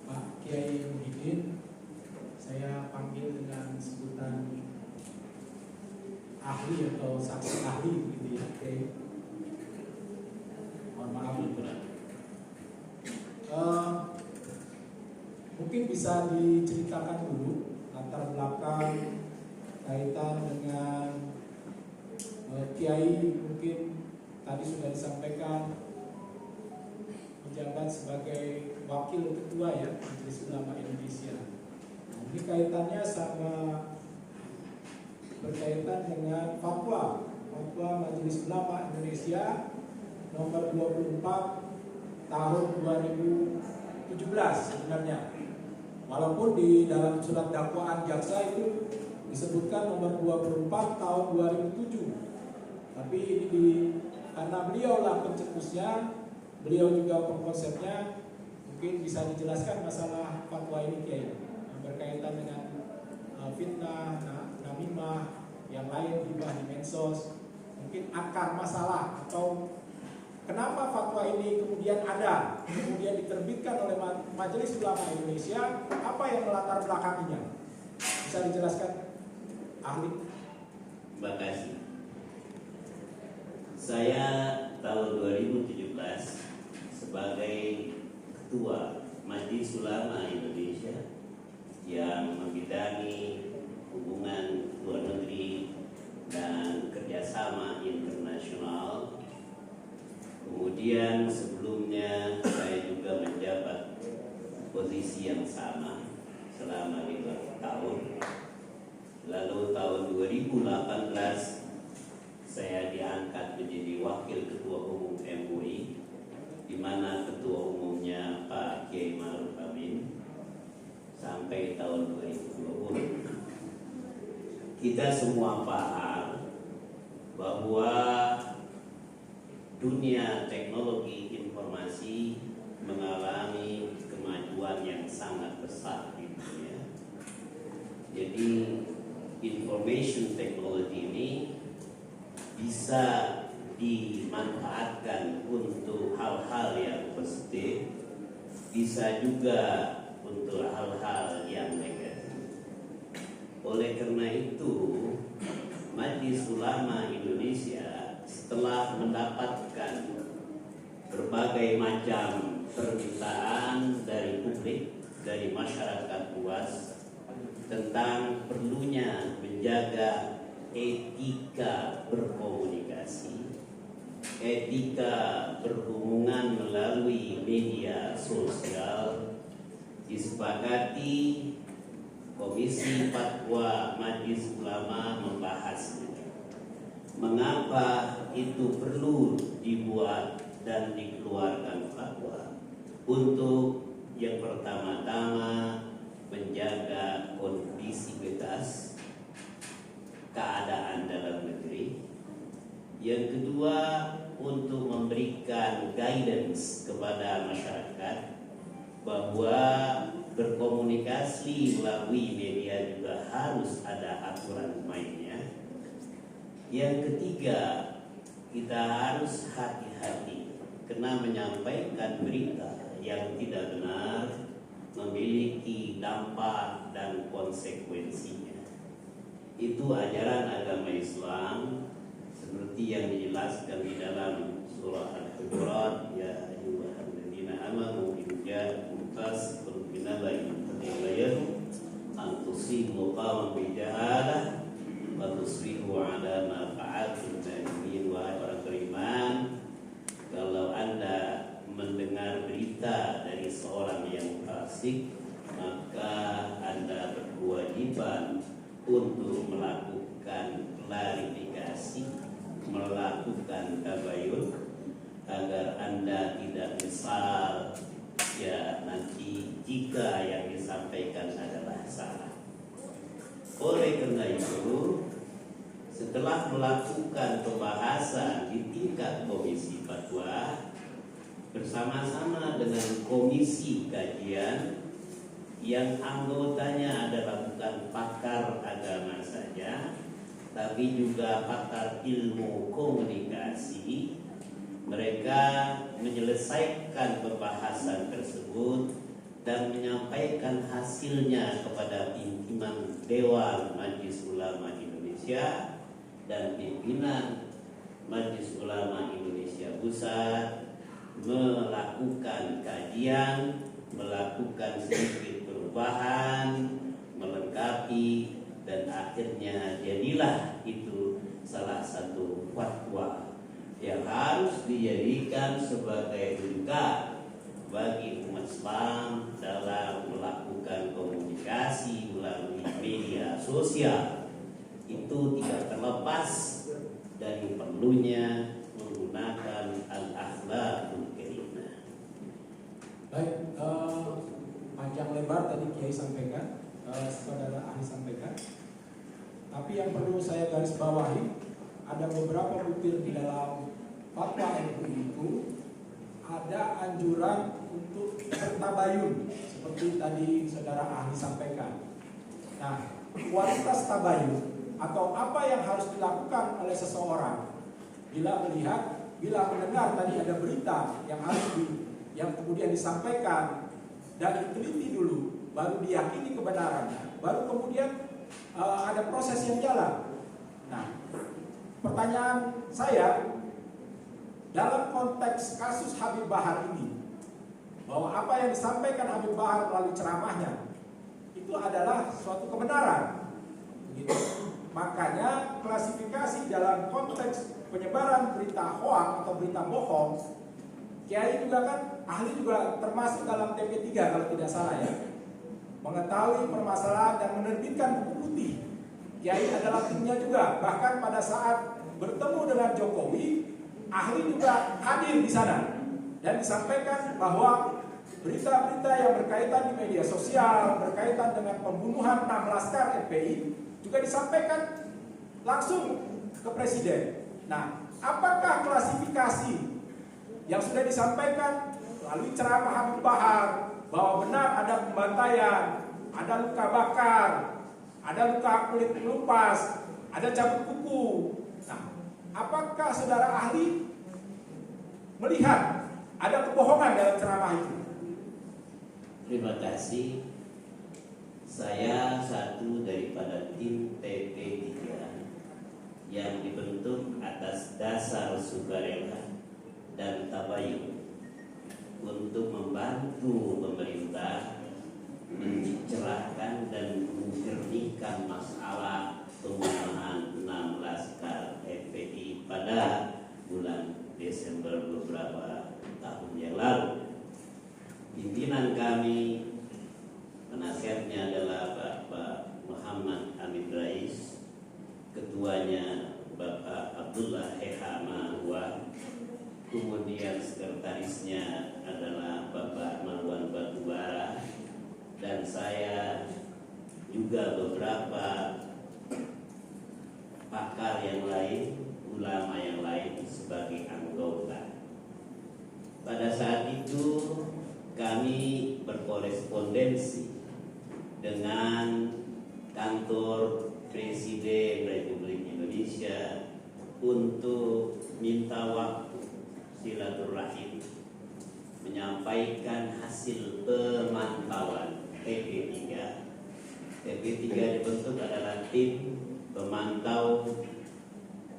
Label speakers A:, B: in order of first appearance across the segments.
A: Pak Kiai Muhyiddin, saya panggil dengan sebutan ahli atau saksi ahli gitu ya, Kiai. Mohon maaf mungkin bisa diceritakan dulu latar belakang kaitan dengan Kiai. Mungkin tadi sudah disampaikan menjabat sebagai wakil ketua ya Majelis Ulama Indonesia. Ini kaitannya sama berkaitan dengan fatwa Majelis Ulama Indonesia nomor 24 tahun 2017 sebenarnya. Walaupun di dalam surat dakwaan jaksa itu disebutkan nomor 24 tahun 2007. Tapi ini karena beliau lah pencetusnya, beliau juga pengkonsepnya, mungkin bisa dijelaskan masalah fatwa ini Kiai yang berkaitan dengan fitnah, namimah, yang lain hibah di medsos. Mungkin akar masalah atau kenapa fatwa ini kemudian ada, kemudian diterbitkan oleh Majelis Ulama Indonesia, apa yang melatar belakanginya? Bisa dijelaskan ahli?
B: Terima kasih. Saya tahun 2017 sebagai Ketua Majelis Ulama Indonesia yang membidangi hubungan luar negeri dan kerjasama internasional. Kemudian sebelumnya saya juga menjabat posisi yang sama selama 5 tahun. Lalu tahun 2018 saya diangkat menjadi wakil ketua umum MUI, di mana ketua umumnya Pak Kiai Ma'ruf Amin sampai tahun 2020. Kita semua paham bahwa dunia teknologi informasi mengalami kemajuan yang sangat besar di dunia. Jadi information technology ini bisa dimanfaatkan untuk hal-hal yang positif, bisa juga untuk hal-hal yang negatif. Oleh karena itu, Majelis Ulama Indonesia setelah mendapatkan berbagai macam permintaan dari publik, dari masyarakat luas tentang perlunya menjaga etika berkomunikasi, etika berhubungan melalui media sosial, disepakati Komisi Fatwa Majelis Ulama membahasnya. Mengapa itu perlu dibuat dan dikeluarkan fatwa? Untuk yang pertama-tama menjaga kondisivitas keadaan dalam negeri. Yang kedua, untuk memberikan guidance kepada masyarakat bahwa berkomunikasi melalui media juga harus ada aturan mainnya. Yang ketiga, kita harus hati-hati karena menyampaikan berita yang tidak benar memiliki dampak dan konsekuensinya. Itu ajaran agama Islam seperti yang dijelaskan di dalam surah Al-Hujurat, ya ayyuhalladzina amanu in ja'akum fasiqun binaba'in fatabayyanu an tusibu qauman bijahalah wa tusbihu 'ala ma fa'altum nadimin. Wahai orang beriman, kalau Anda mendengar berita dari seorang yang fasik, maka Anda berkewajiban untuk melakukan klarifikasi, melakukan tabayun agar Anda tidak menyesal ya nanti jika yang disampaikan adalah salah. Oleh karena itu, setelah melakukan pembahasan di tingkat komisi fatwa bersama-sama dengan komisi kajian yang anggotanya adalah bukan pakar agama saja, tapi juga pakar ilmu komunikasi, mereka menyelesaikan pembahasan tersebut dan menyampaikan hasilnya kepada pimpinan Dewan Majelis Ulama Indonesia dan pimpinan Majelis Ulama Indonesia Pusat, melakukan kajian, melakukan sedikit perubahan, melengkapi, dan akhirnya jadilah itu salah satu fatwa yang harus dijadikan sebagai rujukan bagi umat Islam dalam melakukan komunikasi melalui media sosial. Itu tidak terlepas dari perlunya menggunakan al-akhlaqul karimah.
A: Baik, panjang lebar tadi Kiai sampaikan, saudara ahli sampaikan. Tapi yang perlu saya garis bawahi, ada beberapa butir di dalam fatwa MUI itu ada anjuran untuk bertabayun seperti tadi saudara ahli sampaikan. Nah, kualitas tabayun atau apa yang harus dilakukan oleh seseorang bila mendengar tadi ada berita yang kemudian disampaikan dan diteliti dulu, baru diyakini kebenarannya, baru kemudian ada proses yang jalan. Nah, pertanyaan saya dalam konteks kasus Habib Bahar ini, bahwa apa yang disampaikan Habib Bahar melalui ceramahnya itu adalah suatu kebenaran, begitu. Makanya klasifikasi dalam konteks penyebaran berita hoax atau berita bohong, Kiai juga kan ahli juga termasuk dalam TP3 kalau tidak salah ya, mengetahui permasalahan dan menerbitkan buku putih. Kiai adalah timnya juga, bahkan pada saat bertemu dengan Jokowi, ahli juga hadir di sana dan disampaikan bahwa berita-berita yang berkaitan di media sosial berkaitan dengan pembunuhan 6 laskar FPI juga disampaikan langsung ke Presiden. Nah, apakah klasifikasi yang sudah disampaikan melalui ceramah Habib Bahar bahwa benar ada pembantaian, ada luka bakar, ada luka kulit kelupas, ada cabut kuku. Nah, apakah saudara ahli melihat ada kebohongan dalam ceramah itu?
B: Terima kasih. Saya satu daripada tim TP3 yang dibentuk atas dasar sukarela dan tabayun untuk membantu pemerintah mencerahkan dan menjernihkan masalah pembunuhan 6 laskar FPI pada bulan Desember beberapa tahun yang lalu. Pimpinan kami, penasihatnya adalah Bapak Muhammad Amin Rais, ketuanya Bapak Abdullah Eha Mahwa, kemudian sekretarisnya adalah Bapak Marwan Batubara, dan saya juga beberapa pakar yang lain, ulama yang lain sebagai anggota. Pada saat itu kami berkorespondensi dengan kantor Presiden Republik Indonesia untuk minta waktu silaturahim menyampaikan hasil pemantauan TP3. TP3 dibentuk adalah tim pemantau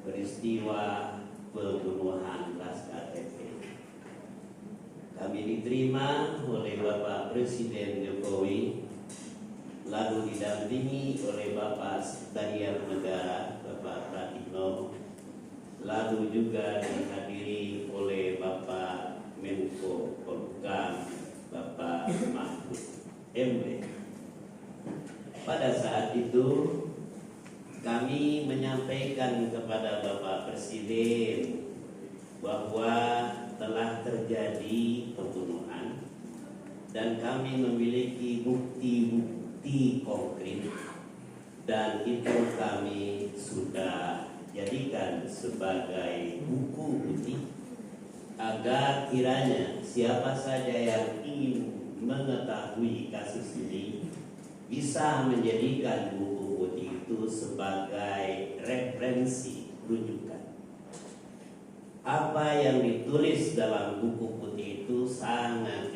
B: peristiwa pembunuhan laskar FPI. Kami diterima oleh Bapak Presiden Jokowi, lalu didampingi oleh Bapak Sekretariat Negara Bapak Pratikno, lalu juga dihadiri oleh Bapak Menko Polhukam Bapak Mahfud MD. Pada saat itu kami menyampaikan kepada Bapak Presiden bahwa telah terjadi pembunuhan dan kami memiliki bukti-bukti konkret, dan itu kami sudah jadikan sebagai buku putih agar kiranya siapa saja yang ingin mengetahui kasus ini bisa menjadikan buku putih itu sebagai referensi rujukan. apa yang ditulis dalam buku putih itu sangat